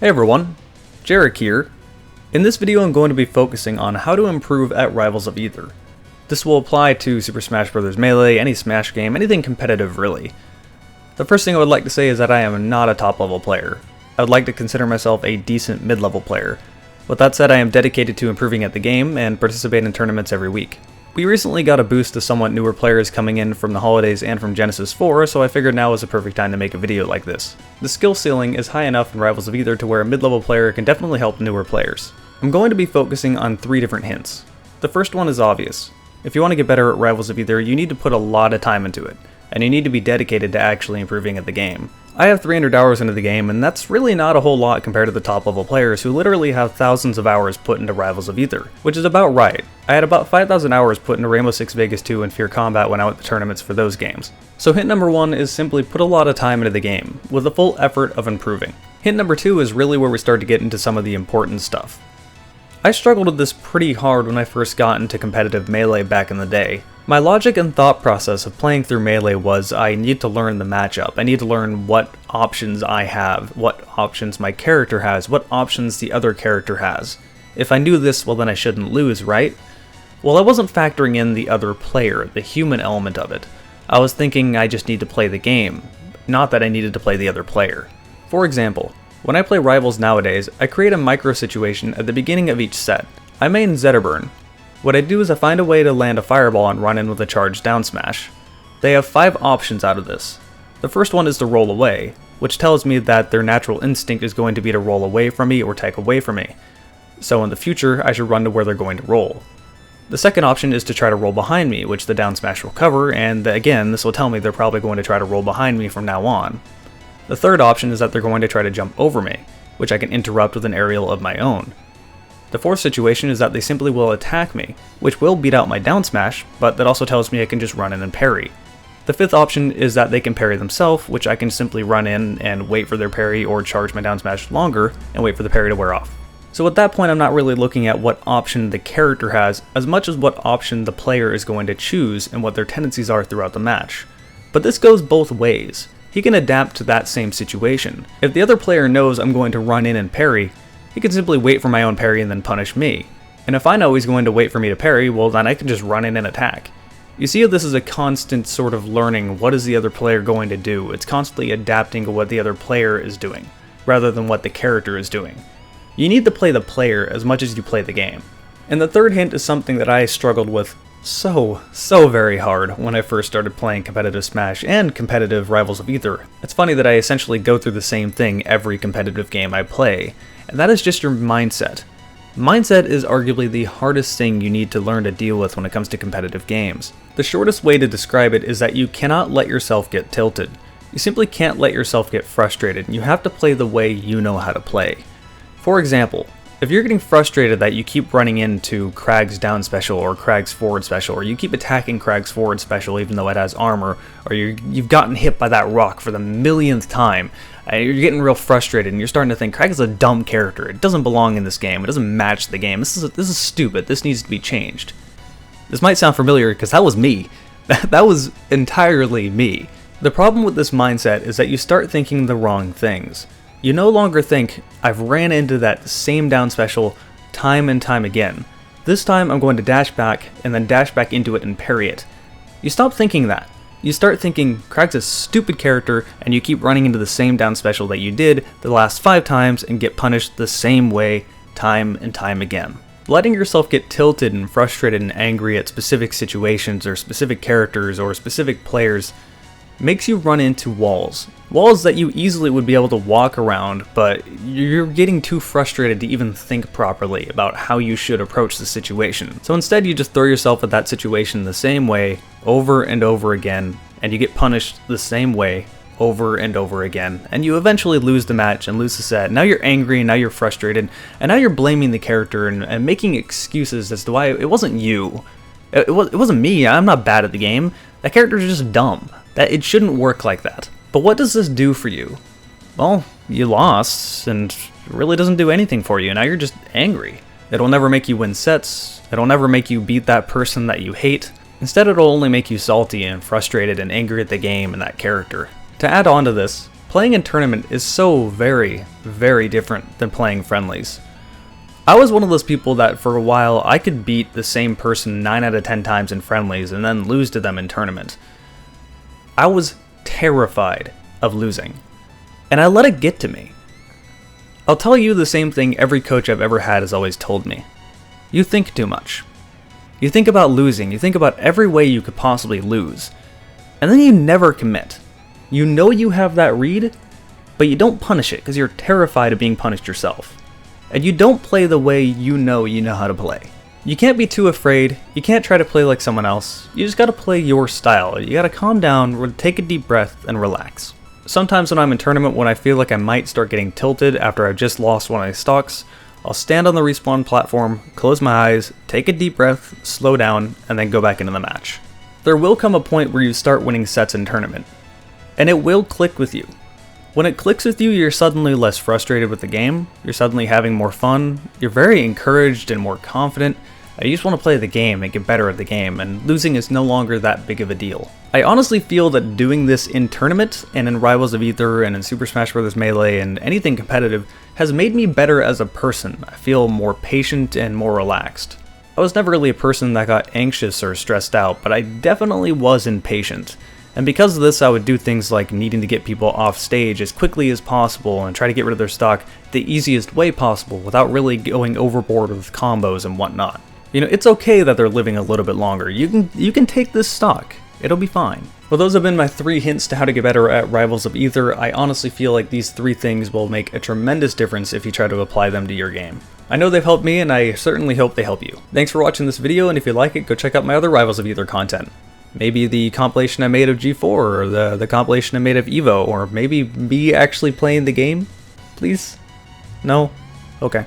Hey everyone, Jarek here. In this video I'm going to be focusing on how to improve at Rivals of Aether. This will apply to Super Smash Bros. Melee, any Smash game, anything competitive really. The first thing I would like to say is that I am not a top level player. I would like to consider myself a decent mid-level player. With that said, I am dedicated to improving at the game and participate in tournaments every week. We recently got a boost to somewhat newer players coming in from the holidays and from Genesis 4, so I figured now was the perfect time to make a video like this. The skill ceiling is high enough in Rivals of Aether to where a mid-level player can definitely help newer players. I'm going to be focusing on 3 different hints. The first one is obvious. If you want to get better at Rivals of Aether, you need to put a lot of time into it, and you need to be dedicated to actually improving at the game. I have 300 hours into the game, and that's really not a whole lot compared to the top level players who literally have thousands of hours put into Rivals of Aether, which is about right. I had about 5,000 hours put into Rainbow Six Vegas 2 and Fear Combat when I went to tournaments for those games. So hint number 1 is simply put a lot of time into the game, with the full effort of improving. Hint number 2 is really where we start to get into some of the important stuff. I struggled with this pretty hard when I first got into competitive Melee back in the day. My logic and thought process of playing through Melee was I need to learn the matchup. I need to learn what options I have, what options my character has, what options the other character has. If I knew this, well then I shouldn't lose, right? Well, I wasn't factoring in the other player, the human element of it. I was thinking I just need to play the game, not that I needed to play the other player. For example, when I play Rivals nowadays, I create a micro situation at the beginning of each set. I main Zetterburn. What I do is I find a way to land a fireball and run in with a charged down smash. They have 5 options out of this. The first one is to roll away, which tells me that their natural instinct is going to be to roll away from me or take away from me. So in the future, I should run to where they're going to roll. The second option is to try to roll behind me, which the down smash will cover, and again, this will tell me they're probably going to try to roll behind me from now on. The third option is that they're going to try to jump over me, which I can interrupt with an aerial of my own. The fourth situation is that they simply will attack me, which will beat out my down smash, but that also tells me I can just run in and parry. The fifth option is that they can parry themselves, which I can simply run in and wait for their parry or charge my down smash longer and wait for the parry to wear off. So at that point I'm not really looking at what option the character has as much as what option the player is going to choose and what their tendencies are throughout the match. But this goes both ways. He can adapt to that same situation. If the other player knows I'm going to run in and parry, he can simply wait for my own parry and then punish me. And if I know he's going to wait for me to parry, well then I can just run in and attack. You see how this is a constant sort of learning what is the other player going to do. It's constantly adapting to what the other player is doing, rather than what the character is doing. You need to play the player as much as you play the game. And the third hint is something that I struggled with so very hard when I first started playing competitive Smash and competitive Rivals of Aether. It's funny that I essentially go through the same thing every competitive game I play, and that is just your mindset. Mindset is arguably the hardest thing you need to learn to deal with when it comes to competitive games. The shortest way to describe it is that you cannot let yourself get tilted. You simply can't let yourself get frustrated, and you have to play the way you know how to play. For example, if you're getting frustrated that you keep running into Krag's down special or Krag's forward special, or you keep attacking Krag's forward special even though it has armor, or you've gotten hit by that rock for the millionth time, and you're getting real frustrated and you're starting to think Krag is a dumb character, it doesn't belong in this game, it doesn't match the game, this is stupid, this needs to be changed. This might sound familiar because that was me. That was entirely me. The problem with this mindset is that you start thinking the wrong things. You no longer think, I've ran into that same down special time and time again. This time I'm going to dash back and then dash back into it and parry it. You stop thinking that. You start thinking, Krag's a stupid character and you keep running into the same down special that you did the last 5 times and get punished the same way time and time again. Letting yourself get tilted and frustrated and angry at specific situations or specific characters or specific players makes you run into walls. Walls that you easily would be able to walk around, but you're getting too frustrated to even think properly about how you should approach the situation. So instead you just throw yourself at that situation the same way over and over again, and you get punished the same way over and over again, and you eventually lose the match and lose the set. Now you're angry, now you're frustrated, and now you're blaming the character and making excuses as to why it wasn't you. It wasn't me, I'm not bad at the game. That character's just dumb. That it shouldn't work like that. But what does this do for you? Well, you lost, and it really doesn't do anything for you. Now you're just angry. It'll never make you win sets. It'll never make you beat that person that you hate. Instead, it'll only make you salty and frustrated and angry at the game and that character. To add on to this, Playing in tournament is so very, very different than playing friendlies. I was one of those people that for a while I could beat the same person 9 out of 10 times in friendlies and then lose to them in tournament. I was terrified of losing, and I let it get to me. I'll tell you the same thing every coach I've ever had has always told me. You think too much. You think about losing, you think about every way you could possibly lose, and then you never commit. You know you have that read, but you don't punish it because you're terrified of being punished yourself. And you don't play the way you know how to play. You can't be too afraid, you can't try to play like someone else, you just gotta play your style. You gotta calm down, take a deep breath, and relax. Sometimes when I'm in tournament, when I feel like I might start getting tilted after I've just lost one of my stocks, I'll stand on the respawn platform, close my eyes, take a deep breath, slow down, and then go back into the match. There will come a point where you start winning sets in tournament, and it will click with you. When it clicks with you, you're suddenly less frustrated with the game, you're suddenly having more fun, you're very encouraged and more confident, and you just want to play the game and get better at the game, and losing is no longer that big of a deal. I honestly feel that doing this in tournament, and in Rivals of Aether, and in Super Smash Bros. Melee, and anything competitive, has made me better as a person. I feel more patient and more relaxed. I was never really a person that got anxious or stressed out, but I definitely was impatient. And because of this, I would do things like needing to get people off stage as quickly as possible and try to get rid of their stock the easiest way possible without really going overboard with combos and whatnot. You know, it's okay that they're living a little bit longer. You can take this stock. It'll be fine. Well, those have been my 3 hints to how to get better at Rivals of Aether. I honestly feel like these 3 things will make a tremendous difference if you try to apply them to your game. I know they've helped me, and I certainly hope they help you. Thanks for watching this video, and if you like it, go check out my other Rivals of Aether content. Maybe the compilation I made of G4, or the compilation I made of Evo, or maybe me actually playing the game? Please? No? Okay.